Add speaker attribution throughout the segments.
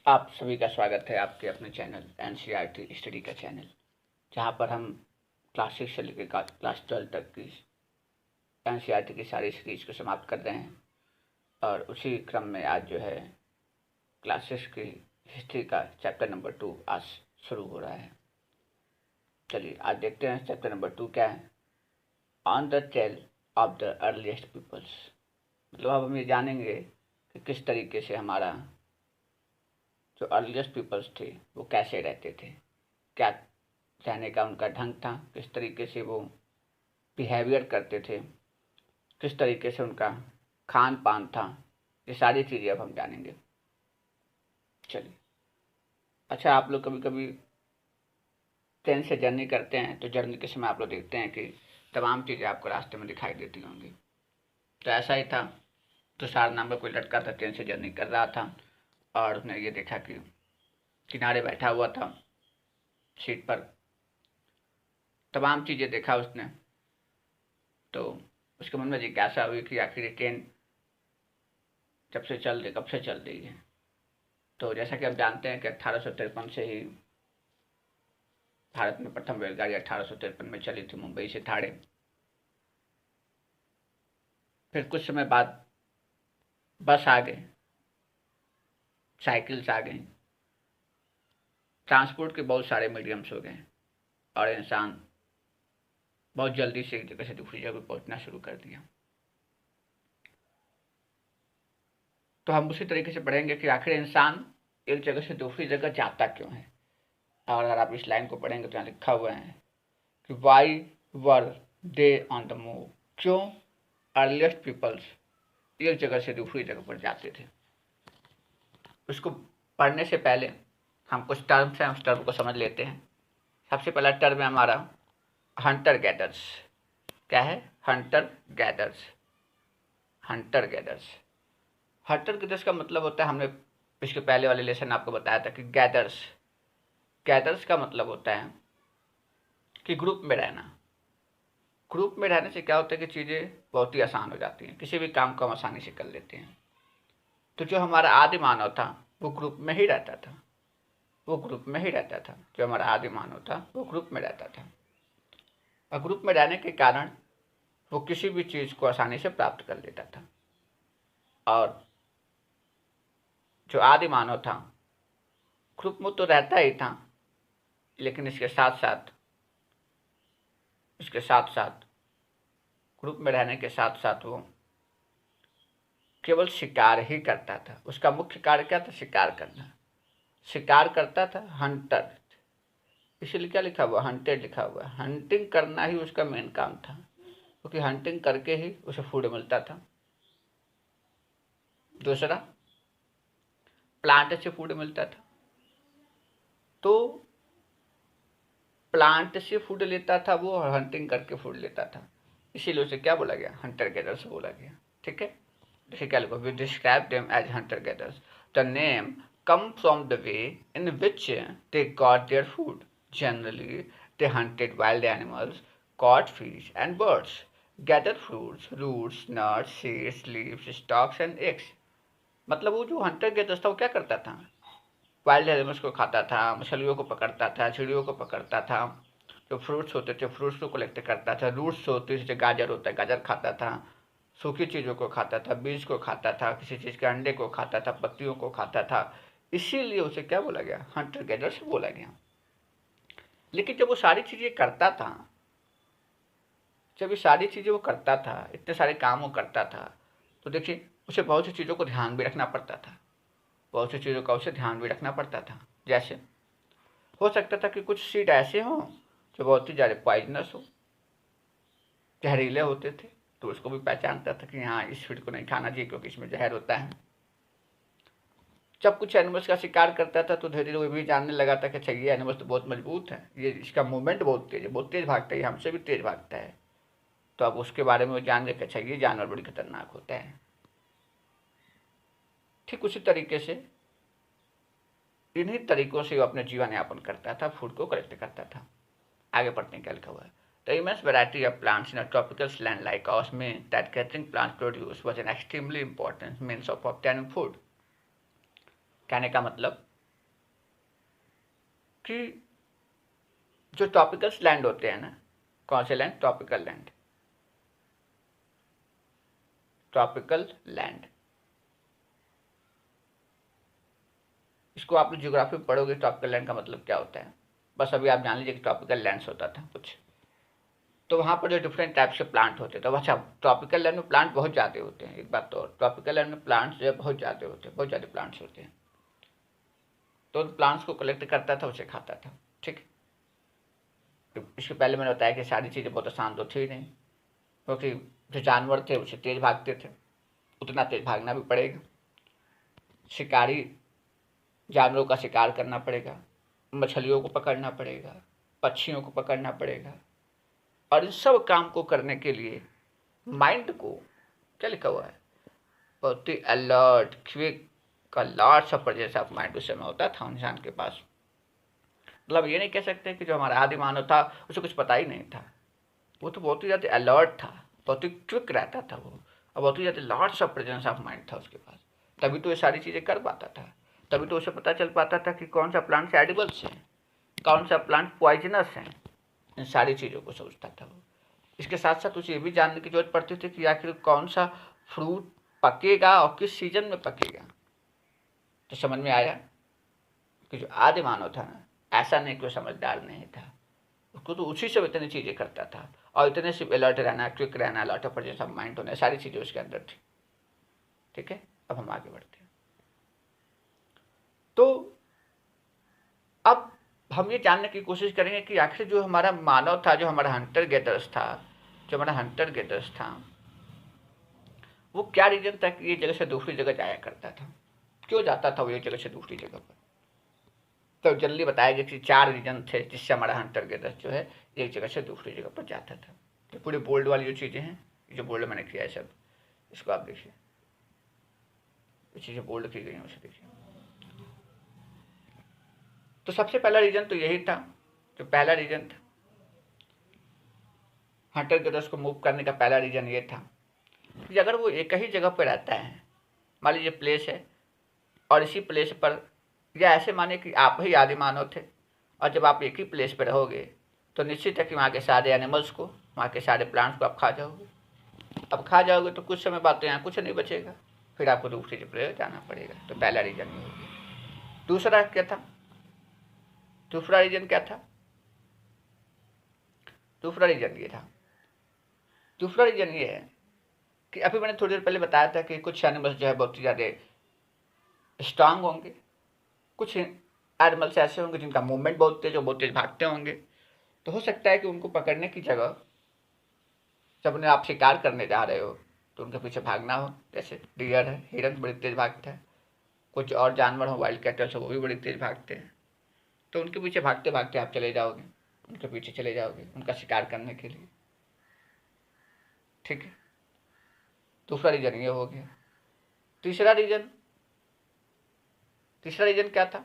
Speaker 1: आप सभी का स्वागत है आपके अपने चैनल एनसीईआरटी स्टडी का चैनल, जहां पर हम क्लास 6 से लेकर क्लास 12 तक की एनसीईआरटी की सारी सीरीज को समाप्त कर रहे हैं। और उसी क्रम में आज जो है क्लास 6 की हिस्ट्री का चैप्टर नंबर 2 आज शुरू हो रहा है। चलिए आज देखते हैं चैप्टर नंबर 2 क्या है। On the trail of the earliest peoples. मतलब अब हम ये जानेंगे कि किस तरीके से हमारा जो अर्लीस्ट पीपल्स थे वो कैसे रहते थे, क्या रहने का उनका ढंग था, किस तरीके से वो बिहेवियर करते थे, किस तरीके से उनका खान पान था। ये सारी चीज़ें अब हम जानेंगे। चलिए, अच्छा आप लोग कभी कभी ट्रेन से जर्नी करते हैं तो जर्नी के समय आप लोग देखते हैं कि तमाम चीज़ें आपको रास्ते में दिखाई देती होंगी। तो ऐसा ही था। तुषार नाम का कोई लड़का था, ट्रेन से जर्नी कर रहा था और उसने ये देखा कि किनारे बैठा हुआ था सीट पर। तमाम चीज़ें देखा उसने, तो उसके मन में जिज्ञासा हुई कि आखिर ये ट्रेन कब से चल रही है। तो जैसा कि आप जानते हैं कि 1853 से ही भारत में प्रथम रेलगाड़ी 1853 में चली थी, मुंबई से ठाणे। फिर कुछ समय बाद बस आ गए, साइकिल्स आ गई, ट्रांसपोर्ट के बहुत सारे मीडियम्स हो गए और इंसान बहुत जल्दी से एक जगह से दूसरी जगह पहुंचना शुरू कर दिया। तो हम उसी तरीके से पढ़ेंगे कि आखिर इंसान एक जगह से दूसरी जगह जाता क्यों है। और अगर आप इस लाइन को पढ़ेंगे तो यहाँ लिखा हुआ है कि why were they on the move. क्यों अर्लीस्ट पीपल्स एक जगह से दूसरी जगह पर जाते थे। उसको पढ़ने से पहले हम कुछ टर्म्स हैं, उस टर्म को समझ लेते हैं। सबसे पहला टर्म है हमारा हंटर गैदर्स। क्या है? Hunter gathers. Hunter gathers Hunter gathers का मतलब होता है, हमने इसके पहले वाले लेसन आपको बताया था कि गैदर्स गैदर्स का मतलब होता है कि ग्रुप में रहना। ग्रुप में रहने से क्या होता है कि चीज़ें बहुत ही आसान हो जाती हैं, किसी भी काम को हम आसानी से कर लेते हैं। तो जो हमारा आदि मानव था वो ग्रुप में ही रहता था। जो हमारा आदि मानव था वो ग्रुप में रहता था। और ग्रुप में रहने के कारण वो किसी भी चीज़ को आसानी से प्राप्त कर लेता था। और जो आदि मानव था ग्रुप में तो रहता ही था, लेकिन इसके साथ साथ ग्रुप में रहने के साथ साथ वो केवल शिकार ही करता था। उसका मुख्य कार्य क्या था? शिकार करना। शिकार करता था, हंटर। इसीलिए क्या लिखा हुआ? हंटेड लिखा हुआ। हंटिंग करना ही उसका मेन काम था, क्योंकि हंटिंग करके ही उसे फूड मिलता था। दूसरा, प्लांट से फूड मिलता था, तो प्लांट से फूड लेता था वो, हंटिंग करके फूड लेता था। इसीलिए उसे क्या बोला गया? हंटर गैदर्स बोला गया। ठीक है, जैसे क्या लिखो, we describe them as hunter gatherers. The name come from the way in which they got their food. Generally, they hunted wild animals, caught fish and birds, gathered fruits, roots, nuts, seeds, leaves, stalks and eggs. मतलब वो जो Hunter gathers था वो क्या करता था? Wild animals को खाता था, मछलियों को पकड़ता था, चिड़ियों को पकड़ता था, जो फ्रूट्स होते थे फ्रूट्स को कलेक्ट करता था, रूट्स होते जैसे गाजर होता है गाजर खाता था, सूखी चीज़ों को खाता था, बीज को खाता था, किसी चीज़ के अंडे को खाता था, पत्तियों को खाता था। इसीलिए उसे क्या बोला गया? हंटर गैदर्स बोला गया। लेकिन जब वो सारी चीज़ें करता था, जब ये सारी चीज़ें वो करता था, इतने सारे काम वो करता था, तो देखिए उसे बहुत सी चीज़ों को ध्यान भी रखना पड़ता था। बहुत सी चीज़ों का उसे ध्यान भी रखना पड़ता था। जैसे हो सकता था कि कुछ सीड ऐसे हों जो बहुत ही ज़्यादा पॉइजनस हो, जहरीले होते थे, तो उसको भी पहचानता था कि हाँ इस सीड को नहीं खाना चाहिए क्योंकि इसमें जहर होता है। जब कुछ एनिमल्स का शिकार करता था तो धीरे धीरे वो भी जानने लगा था कि अच्छा ये एनिमल्स तो बहुत मजबूत है, ये इसका मूवमेंट बहुत तेज भागता है, ये हमसे भी तेज भागता है। तो अब उसके बारे में वो जान गया कि अच्छा ये जानवर बड़ी खतरनाक होता है। ठीक उसी तरीके से इन्हीं तरीकों से वो अपने जीवन यापन करता था, फूड को कलेक्ट करता था। आगे पढ़ते हैं क्या लिखा हुआ है। The immense variety of plants in a tropical land like ours meant that gathering plants produce was an extremely important means of obtaining food. कहने का मतलब कि जो ट्रॉपिकल लैंड होते हैं ना, कौन से land? Tropical land, tropical land. इसको आप लोग ज्योग्राफी में पढ़ोगे, ट्रॉपिकल लैंड का मतलब क्या होता है। बस अभी आप जान लीजिए कि ट्रॉपिकल लैंड्स होता था कुछ। तो वहाँ पर जो डिफरेंट टाइप के प्लांट होते थे, अच्छा ट्रॉपिकल लैंड में प्लांट बहुत ज़्यादा होते हैं। एक बात तो ट्रॉपिकल लैंड में प्लांट्स जो है बहुत ज़्यादा होते हैं, बहुत ज़्यादा प्लांट्स होते हैं। तो उन प्लांट्स को कलेक्ट करता था, उसे खाता था। ठीक। तो इसके पहले मैंने बताया कि सारी चीज़ें बहुत आसान तो थी नहीं, क्योंकि जो जानवर थे उससे तेज़ भागते थे, उतना तेज़ भागना भी पड़ेगा। शिकारी जानवरों का शिकार करना पड़ेगा, मछलियों को पकड़ना पड़ेगा, पक्षियों को पकड़ना पड़ेगा। और इन सब काम को करने के लिए माइंड को क्या लिखा हुआ है, बहुत ही अलर्ट, क्विक का lots of presence of mind उस समय होता था इंसान के पास। मतलब ये नहीं कह सकते कि जो हमारा आदि मानव था उसे कुछ पता ही नहीं था। वो तो बहुत ही ज़्यादा अलर्ट था, बहुत ही क्विक रहता था वो, और बहुत ही ज़्यादा lots of presence of mind था उसके पास। तभी तो ये सारी चीज़ें कर पाता था। तभी तो उसे पता चल पाता था कि कौन सा प्लांट एडिबल्स है, कौन सा प्लांट पॉइजनस है। इन सारी चीज़ों को सोचता था वो। इसके साथ साथ उसे ये भी जानने की जरूरत पड़ती थी कि आखिर कौन सा फ्रूट पकेगा और किस सीजन में पकेगा। तो समझ में आया कि जो आदि मानव था ना, ऐसा नहीं कोई समझदार नहीं था, उसको तो उसी से इतनी चीज़ें करता था। और इतने से अलर्ट रहना, क्विक रहना, अलर्ट पर जैसा माइंड होना, सारी चीज़ें उसके अंदर थी। ठीक है, अब हम आगे बढ़ते हैं। तो अब हम ये जानने की कोशिश करेंगे कि आखिर जो हमारा मानव था, जो हमारा हंटर गेदर्स था, जो हमारा हंटर गेदर्स था, वो क्या रीजन था कि ये जगह से दूसरी जगह जाया करता था। क्यों जाता था वो एक जगह से दूसरी जगह पर? तो जल्दी बताया गया कि 4 रीजन थे जिससे हमारा हंटर गेदर्स जो है एक जगह से दूसरी जगह पर जाता था। तो पूरी बोल्ड वाली जो चीज़ें हैं, जो बोल्ड मैंने किया है सब, इसको आप देखिए, ये चीज़ें बोल्ड की गई हैं उसे देखिए। तो सबसे पहला रीजन तो यही था, जो पहला रीजन था हंटर गेदर्स को मूव करने का, पहला रीजन ये था कि अगर वो एक ही जगह पर रहता है, मान लीजिए प्लेस है, और इसी प्लेस पर, या ऐसे माने कि आप ही आदि मानव थे, और जब आप एक ही प्लेस पर रहोगे तो निश्चित है कि वहाँ के सारे एनिमल्स को, वहाँ के सारे प्लांट्स को आप खा जाओगे। अब खा जाओगे तो कुछ समय बाद तो यहाँ कुछ नहीं बचेगा, फिर आपको दूसरी जगह जाना पड़ेगा। तो पहला रीजन ये हो गया। दूसरा क्या था? दूसरा रीजन क्या था? दूसरा रीजन ये था, दूसरा रीजन ये है कि अभी मैंने थोड़ी देर पहले बताया था कि कुछ एनिमल्स जो है बहुत ही ज़्यादा स्ट्रांग होंगे, कुछ एनिमल्स ऐसे होंगे जिनका मूवमेंट बहुत तेज, बहुत तेज भागते होंगे। तो हो सकता है कि उनको पकड़ने की जगह, जब उन्हें आप शिकार करने जा रहे हो तो उनके पीछे भागना हो। जैसे डियर है, हिरन बड़ी तेज भागता है, कुछ और जानवर हो, वाइल्ड कैटल्स हो, वो भी बड़ी तेज भागते हैं। तो उनके पीछे भागते भागते आप चले जाओगे, उनके पीछे चले जाओगे उनका शिकार करने के लिए। ठीक है, दूसरा रीजन ये हो गया। तीसरा रीजन, तीसरा रीजन क्या था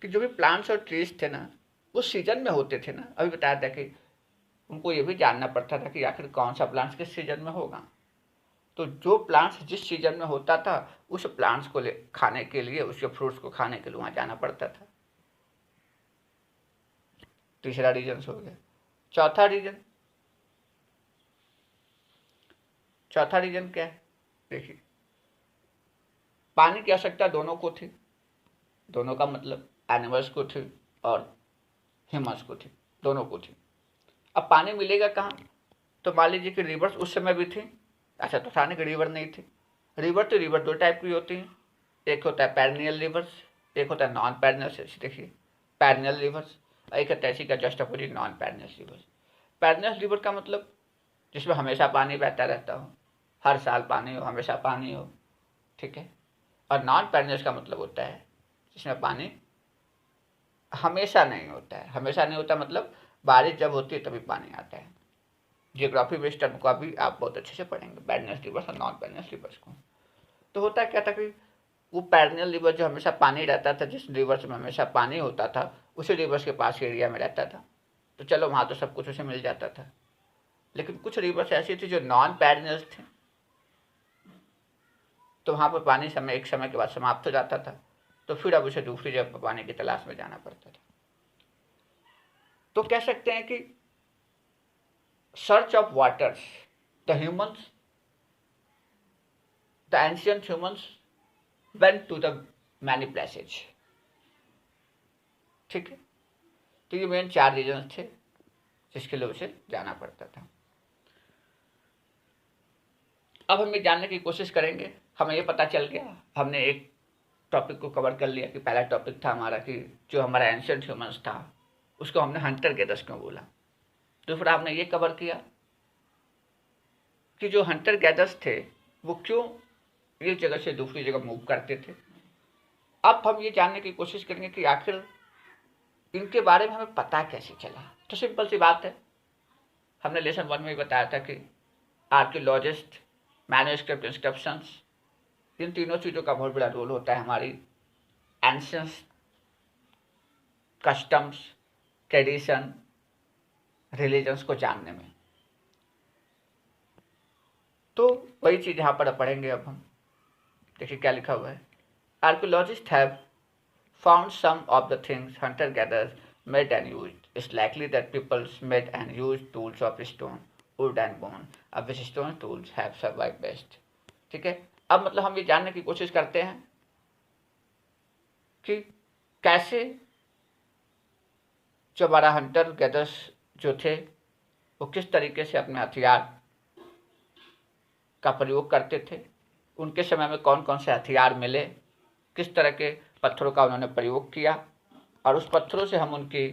Speaker 1: कि जो भी प्लांट्स और ट्रीज थे ना, वो सीजन में होते थे ना। अभी बताया था कि उनको ये भी जानना पड़ता था कि आखिर कौन सा प्लांट्स किस सीजन में होगा। तो जो प्लांट्स जिस सीजन में होता था, उस प्लांट्स को खाने के लिए, उसके फ्रूट्स को खाने के लिए वहाँ जाना पड़ता था। तीसरा रीजन हो गया। चौथा रीजन, चौथा रीजन क्या है? देखिए, पानी की आवश्यकता दोनों को थी। दोनों का मतलब एनिमल्स को थी और ह्यूमंस को थी, दोनों को थी। अब पानी मिलेगा कहाँ? तो मान लीजिए कि रिवर्स उस समय भी थी। अच्छा, तो था नहीं कि रिवर नहीं थी। रिवर तो रिवर दो टाइप की होती हैं, एक होता है पैरनियल रिवर्स, एक होता है नॉन पैरनियल। देखिए, पैरनियल रिवर्स, एक है इसी का just opposite non perennial rivers. Perennial river का मतलब जिसमें हमेशा पानी बहता रहता हो, हर साल पानी हो, हमेशा पानी हो। ठीक है। और नॉन पैरनियल का मतलब होता है जिसमें पानी हमेशा नहीं होता है। हमेशा नहीं होता मतलब बारिश जब होती है तभी पानी आता है। जियोग्राफी बेस्ड टर्म को अभी आप बहुत अच्छे से पढ़ेंगे, पैरनियल रिवर्स और नॉन पैरनियल रिवर्स को। तो होता क्या था कि वो पैरनियल रिवर जो हमेशा पानी रहता था, जिस रिवर्स में हमेशा पानी होता था, उसी रिवर्स के पास एरिया में रहता था। तो चलो वहाँ तो सब कुछ उसे मिल जाता था। लेकिन कुछ रिवर्स ऐसी थी जो नॉन पैरनियल थे, तो वहाँ पर पानी समय एक समय के बाद समाप्त हो जाता था। तो फिर अब उसे दूसरी जगह पर पानी की तलाश में जाना पड़ता था। तो कह सकते हैं कि search of waters, the humans, the ancient humans went to the many places. ठीक है, तो ये मेन 4 रीजन थे जिसके लिए उसे जाना पड़ता था। अब हम ये जानने की कोशिश करेंगे, हमें ये पता चल गया, हमने एक टॉपिक को कवर कर लिया कि पहला टॉपिक था हमारा कि जो हमारा एंशियंट ह्यूमंस था उसको हमने हंटर गैदर्स क्यों बोला। दूसरा हमने ये कवर किया कि जो हंटर गैदर्स थे वो क्यों एक जगह से दूसरी जगह मूव करते थे। अब हम ये जानने की कोशिश करेंगे कि आखिर इनके बारे में हमें पता कैसे चला। तो सिंपल सी बात है, हमने लेसन 1 में ही बताया था कि आर्कियोलॉजिस्ट, मैन्युस्क्रिप्ट इंस्क्रिप्शंस, इन तीनों चीज़ों का बहुत बड़ा रोल होता है हमारी एंशियंट कस्टम्स, ट्रेडिशन, रिलीजन्स को जानने में। तो वही चीज़ यहाँ पर पढ़ेंगे अब हम। देखिए क्या लिखा हुआ है। Archaeologist have found some of the things hunter gathers made and used. It's likely that peoples made and used tools of stone, wood and bone, अब which stone tools have survived best. ठीक है, अब मतलब हम ये जानने की कोशिश करते हैं कि कैसे जो हमारा हंटर गैदर्स जो थे वो किस तरीके से अपने हथियार का प्रयोग करते थे, उनके समय में कौन कौन से हथियार मिले, किस तरह के पत्थरों का उन्होंने प्रयोग किया, और उस पत्थरों से हम उनकी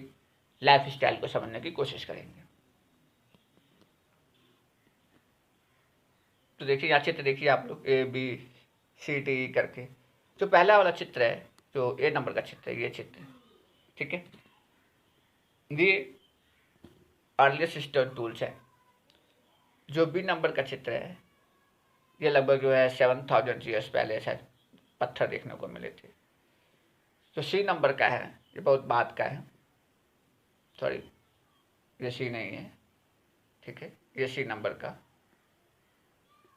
Speaker 1: लाइफ स्टाइल को समझने की कोशिश करेंगे। तो देखिए यहाँ चित्र देखिए आप लोग, ABCD करके। जो पहला वाला चित्र है, जो A नंबर का चित्र है, ये चित्र, ठीक है, ये अर्लीस्ट स्टोन टूल्स है। जो B नंबर का चित्र है, ये लगभग जो है 7000 ईयर्स पहले शायद पत्थर देखने को मिले थे। जो C नंबर का है, ये बहुत बाद का है, सॉरी ये C नहीं है, ठीक है, ये C नंबर का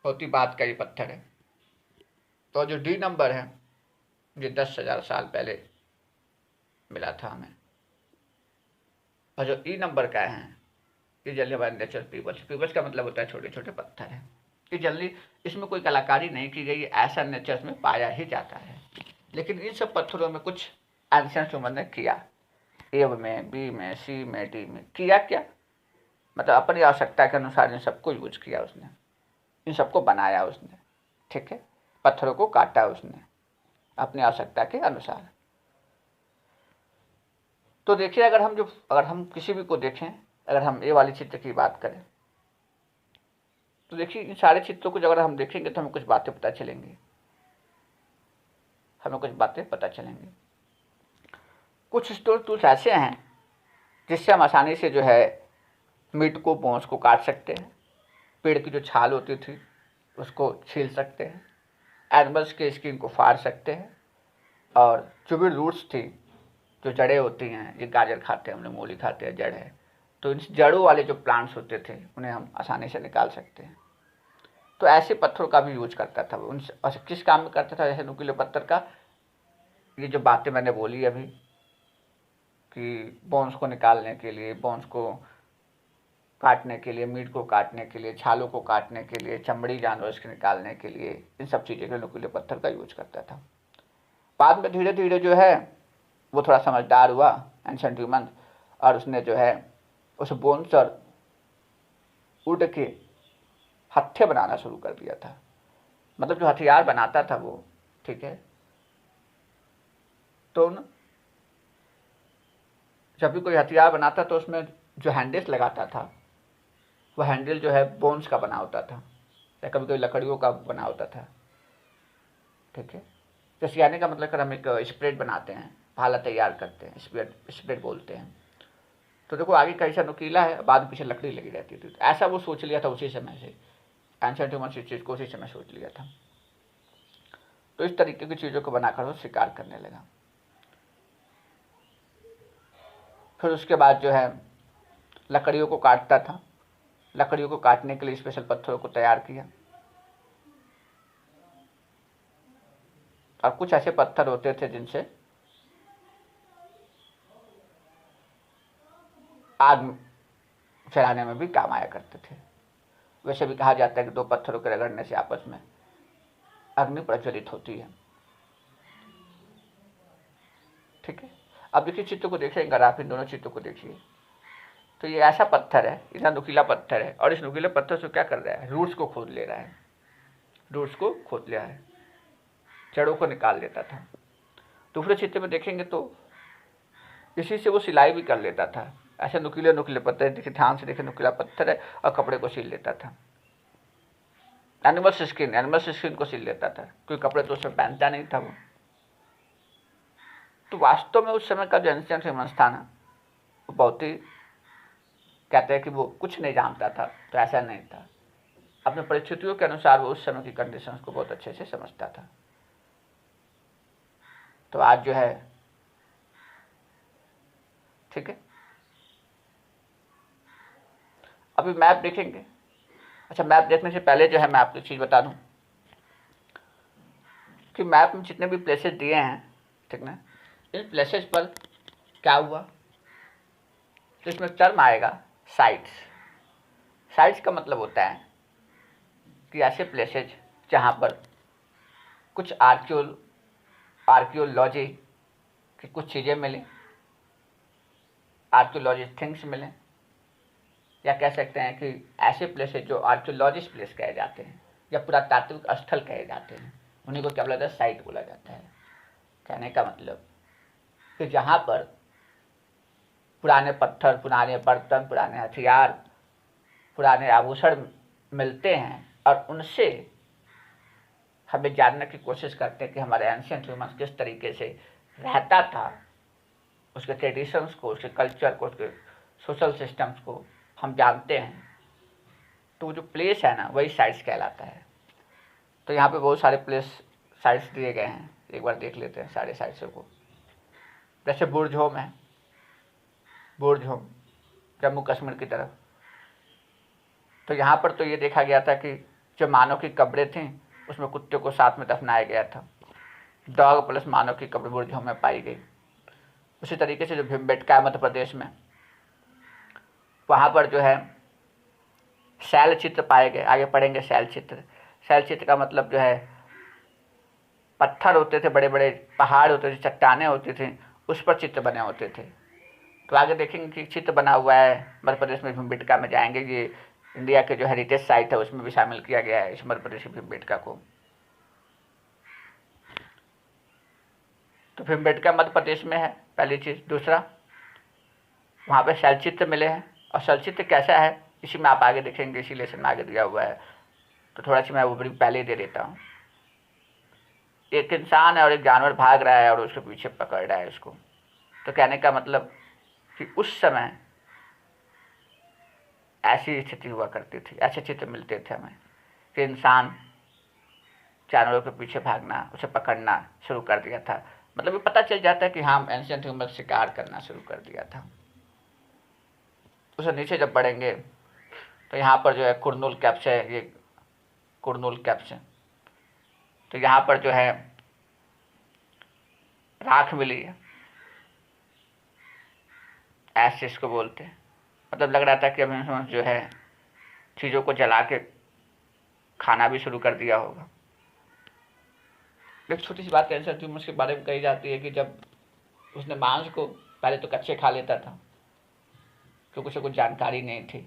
Speaker 1: बहुत ही बाद का ये पत्थर है। तो जो D नंबर है, ये 10,000 साल पहले मिला था हमें। और जो E नंबर का है, ये जल्दी हमारे नेचुरल पीबल्स, पीबल्स का मतलब होता है छोटे छोटे पत्थर है। ये जल्दी, इसमें कोई कलाकारी नहीं की गई, ऐसा नेचर में पाया ही जाता है। लेकिन इन सब पत्थरों में कुछ एंशिएंट ह्यूमन ने किया, A में, B में, C में, D में किया क्या, मतलब अपनी आवश्यकता के अनुसार इन सबको यूज किया उसने, इन सबको बनाया उसने। ठीक है, पत्थरों को काटा उसने अपनी आवश्यकता के अनुसार। तो देखिए, अगर हम किसी भी को देखें, अगर हम ये वाले चित्र की बात करें, तो देखिए इन सारे चित्रों को अगर हम देखेंगे तो हमें कुछ बातें पता चलेंगी, कुछ स्टोन टूल्स ऐसे हैं जिससे हम आसानी से जो है मीट को, बोन्स को काट सकते हैं, पेड़ की जो छाल होती थी उसको छील सकते हैं, एनिमल्स के स्किन को फाड़ सकते हैं, और जो भी रूट्स थी, जो जड़ें होती हैं, ये गाजर खाते हैं हम लोग, मूली खाते हैं, जड़ है, तो इन जड़ों वाले जो प्लांट्स होते थे उन्हें हम आसानी से निकाल सकते हैं। तो ऐसे पत्थरों का भी यूज करता था वो। और किस काम में करता था, जैसे नुकीले पत्थर का, ये जो बातें मैंने बोली अभी कि बोन्स को निकालने के लिए, बोन्स को काटने के लिए, मीट को काटने के लिए, छालों को काटने के लिए, चमड़ी जानवर के निकालने के लिए, इन सब चीज़ों के नुकीले पत्थर का यूज करता था। बाद में धीरे धीरे जो है वो थोड़ा समझदार हुआ एंशिएंट ह्यूमन, और उसने जो है उस बोन्स और वुड के हत्थे बनाना शुरू कर दिया था, मतलब जो हथियार बनाता था वो। ठीक है, तो जब भी कोई हथियार बनाता तो उसमें जो हैंडल्स लगाता था वह हैंडल जो है बोन्स का बना होता था, या कभी कभी लकड़ियों का बना होता था। ठीक है, तो सियाने का मतलब, अगर हम एक स्प्रेड बनाते हैं, भाला तैयार करते हैं, स्प्रेड बोलते हैं, तो देखो आगे कैसा नुकीला है, बाद में पीछे लकड़ी लगी रहती थी। तो ऐसा वो सोच लिया था उसी समय से, एंशिएंट ह्यूमन इस चीज़ को उसी समय सोच लिया था। तो इस तरीके की चीज़ों को बनाकर वो शिकार करने लगा। फिर उसके बाद जो है लकड़ियों को काटता था, लकड़ियों को काटने के लिए स्पेशल पत्थरों को तैयार किया, और कुछ ऐसे पत्थर होते थे जिनसे आग फैलाने में भी काम आया करते थे। वैसे भी कहा जाता है कि दो पत्थरों के रगड़ने से आपस में अग्नि प्रज्वलित होती है। ठीक है, अब देखिए चित्र को देखेंगे, अगर आप इन दोनों चित्रों को देखिए तो ये ऐसा पत्थर है, इतना नुकीला पत्थर है, और इस नुकीले पत्थर से क्या कर रहा है, रूट्स को खोद ले रहा है, रूट्स को खोद लिया है, जड़ों को निकाल लेता था। दूसरे चित्र में देखेंगे तो इसी से वो सिलाई भी कर लेता था। ऐसे नुकीले नुकीले पत्थर, देखिए ध्यान से देखिए, नुकीला पत्थर है और कपड़े को सिल लेता था। एनिमल स्किन को सिल लेता था, क्योंकि कपड़े तो उसमें पहनता नहीं था वो। तो वास्तव में उस समय का जो एंशिएंट ह्यूमंस था ना, वो बहुत ही, कहते हैं कि वो कुछ नहीं जानता था, तो ऐसा नहीं था। अपने परिस्थितियों के अनुसार वो उस समय की कंडीशंस को बहुत अच्छे से समझता था। तो आज जो है, ठीक है, अभी मैप देखेंगे। अच्छा, मैप देखने से पहले जो है मैं आपको एक चीज़ बता दूं कि मैप में जितने भी प्लेसेस दिए हैं, ठीक ना, इन प्लेसेस पर क्या हुआ, तो इसमें टर्म आएगा साइट्स। साइट्स का मतलब होता है कि ऐसे प्लेसेज जहाँ पर कुछ आर्कियोलॉजी की कुछ चीज़ें मिलें, आर्कियोलॉजी थिंग्स मिलें, या कह सकते हैं कि ऐसे प्लेसेज जो आर्कियोलॉजिस्ट प्लेस कहे जाते हैं या पुरातात्विक स्थल कहे जाते हैं, उन्हीं को क्या बोला जाता है, साइट बोला जाता है। कहने का मतलब कि जहाँ पर पुराने पत्थर, पुराने बर्तन, पुराने हथियार, पुराने आभूषण मिलते हैं और उनसे हमें जानने की कोशिश करते हैं कि हमारे एंशिएंट ह्यूमंस किस तरीके से रहता था, उसके ट्रेडिशंस को, उसके कल्चर को, उसके सोशल सिस्टम्स को हम जानते हैं। तो जो प्लेस है ना, वही साइट्स कहलाता है। तो यहाँ पे बहुत सारे प्लेस साइट्स दिए गए हैं, एक बार देख लेते हैं सारे साइट्सों को। जैसे बुर्जहोम है, बुर्जहोम जम्मू कश्मीर की तरफ। तो यहाँ पर तो ये देखा गया था कि जो मानव की कब्रें थीं उसमें कुत्ते को साथ में दफनाया गया था। डॉग प्लस मानव की कब्र बुर्जहोम में पाई गई। उसी तरीके से जो भीमबेटका है मध्य प्रदेश में, वहाँ पर जो है शैल चित्र पाए गए। आगे पढ़ेंगे शैल चित्र। शैल चित्र का मतलब जो है पत्थर होते थे, बड़े बड़े पहाड़ होते थे, चट्टानें होती थी, उस पर चित्र बने होते थे। तो आगे देखेंगे कि चित्र बना हुआ है मध्य प्रदेश में, भीमबेटका में जाएंगे, ये इंडिया के जो हेरिटेज साइट है उसमें भी शामिल किया गया है इस मध्य प्रदेश की भीमबेटका को। तो भीमबेटका मध्य प्रदेश में है, पहली चीज़। दूसरा, वहाँ पे शैलचित्र मिले हैं, और शैलचित्र कैसा है इसी में आप आगे देखेंगे, इसी लेसन में आगे दिया हुआ है। तो थोड़ा सी मैं ओवरव्यू पहले ही दे देता हूँ। एक इंसान है और एक जानवर भाग रहा है और उसके पीछे पकड़ रहा है उसको। तो कहने का मतलब कि उस समय ऐसी स्थिति हुआ करती थी, ऐसे चित्र मिलते थे हमें कि इंसान जानवरों के पीछे भागना, उसे पकड़ना शुरू कर दिया था। मतलब ये पता चल जाता है कि हाँ, एंशिएंट ह्यूमन शिकार करना शुरू कर दिया था। उसे नीचे जब बढ़ेंगे तो यहाँ पर जो है कुरनूल कैप्स है, ये कुरनूल कैप्स है। तो यहाँ पर जो है राख मिली है, एशिस को बोलते हैं। मतलब लग रहा था कि अभी जो है चीज़ों को जला के खाना भी शुरू कर दिया होगा। एक छोटी सी बात एंशिएंट ह्यूमंस के बारे में कही जाती है कि जब उसने मांस को पहले तो कच्चे खा लेता था क्योंकि उसे कुछ जानकारी नहीं थी,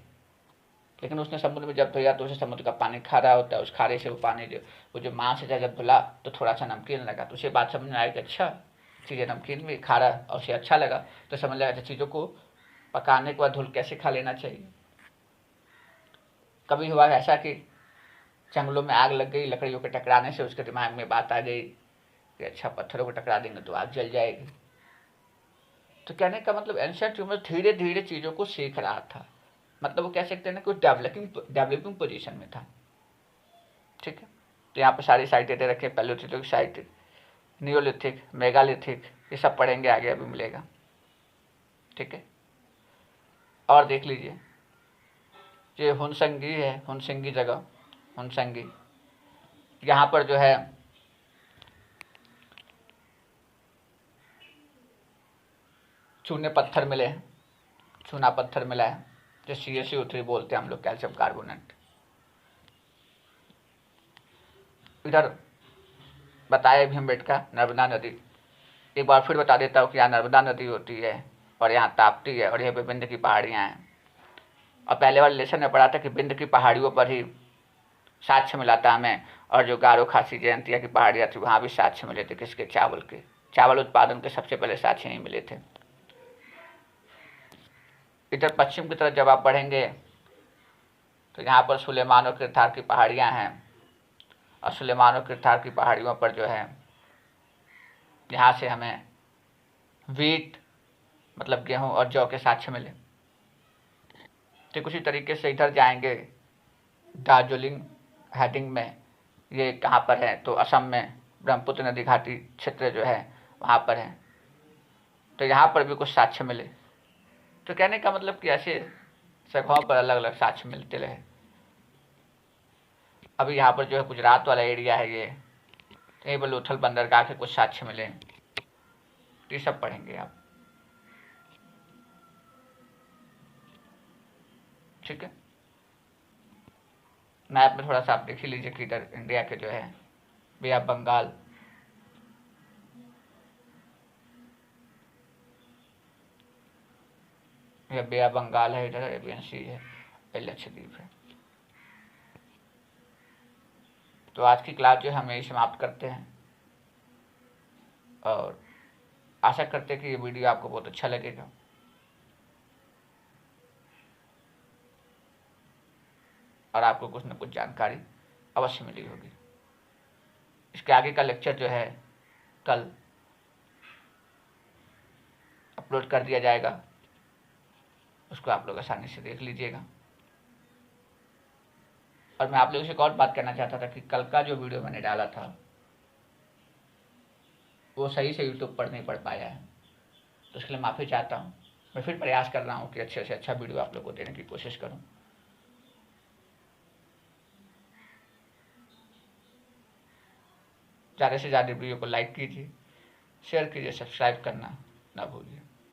Speaker 1: लेकिन उसने समुद्र में जब धोया तो उसे समुद्र का पानी खारा होता है, उस खारे से वो पानी वो जो मांस है जब धुला तो थोड़ा सा नमकीन लगा। तो उसे बात समझ में आया कि अच्छा, चीज़ें नमकीन भी खारा, और उसे अच्छा लगा। तो समझ लगा चीज़ों को पकाने के बाद धुल कैसे खा लेना चाहिए। कभी हुआ ऐसा कि जंगलों में आग लग गई, लकड़ियों के टकराने से उसके दिमाग में बात आ गई कि अच्छा, पत्थरों को टकरा देंगे तो आग जल जाएगी। तो कहने का मतलब एंशिएंट ह्यूमन धीरे धीरे चीज़ों को सीख रहा था। मतलब वो कह सकते हैं ना, कुछ डेवलपिंग पोजीशन में था। ठीक है, तो यहाँ पर सारी साइटें दे रखे, पैलियोलिथिक साइट, नियोलिथिक, मेगालिथिक, ये सब पढ़ेंगे आगे, अभी मिलेगा। ठीक है, और देख लीजिए ये हुनसंगी है, हुनसंगी जगह, हुनसंगी, यहाँ पर जो है चूने पत्थर मिले हैं। चूना पत्थर मिला है, जो CaCO3 बोलते हैं हम लोग, कैल्शियम कार्बोनेट। इधर बताया भीमबेटका नर्मदा नदी, एक बार फिर बता देता हूँ कि यहाँ नर्मदा नदी होती है और यहाँ ताप्ती है और यहाँ पे विंध्य की पहाड़ियाँ हैं। और पहले वाले लेसन में पढ़ा था कि विंध्य की पहाड़ियों पर ही साक्ष्य मिला था हमें, और जो गारो खासी जयंतिया की पहाड़ियाँ थी वहाँ भी साक्ष्य मिले थे, किसके, चावल के। चावल उत्पादन के सबसे पहले साक्ष्य नहीं मिले थे। इधर पश्चिम की तरफ जब आप बढ़ेंगे तो यहाँ पर सुलेमान और किरथार की पहाड़ियाँ हैं, और सुलेमान और किरथार की पहाड़ियों पर जो है यहाँ से हमें वीट मतलब गेहूँ और जौ के साक्ष्य मिले। ठीक उसी तरीके से इधर जाएंगे दार्जिलिंग हेडिंग में, ये कहाँ पर है तो असम में ब्रह्मपुत्र नदी घाटी क्षेत्र जो है वहाँ पर है, तो यहाँ पर भी कुछ साक्ष्य मिले। तो कहने का मतलब कि ऐसे जगहों पर अलग अलग साक्ष्य मिलते रहे। अभी यहाँ पर जो है गुजरात वाला एरिया है ये, यहीं पर लोथल बंदरगाह के कुछ साक्ष्य मिले, ये सब पढ़ेंगे आप। ठीक है, मैप में थोड़ा सा आप देख ही लीजिए कि इधर इंडिया के जो है बे ऑफ बंगाल, यह बे ऑफ बंगाल है, इधर अरेबियन सी है, लक्षद्वीप है। तो आज की क्लास जो है हम यही समाप्त करते हैं, और आशा करते हैं कि ये वीडियो आपको बहुत अच्छा लगेगा। और आपको कुछ न कुछ जानकारी अवश्य मिली होगी। इसके आगे का लेक्चर जो है कल अपलोड कर दिया जाएगा, उसको आप लोग आसानी से देख लीजिएगा। और मैं आप लोगों से एक और बात कहना चाहता था कि कल का जो वीडियो मैंने डाला था वो सही से यूट्यूब पर नहीं पढ़ पाया है, तो इसके लिए माफ़ी चाहता हूँ। मैं फिर प्रयास कर रहा हूँ कि अच्छे से अच्छा वीडियो आप लोग को देने की कोशिश करूँ। ज़्यादा से ज़्यादा वीडियो को लाइक कीजिए, शेयर कीजिए, सब्सक्राइब करना ना भूलिए।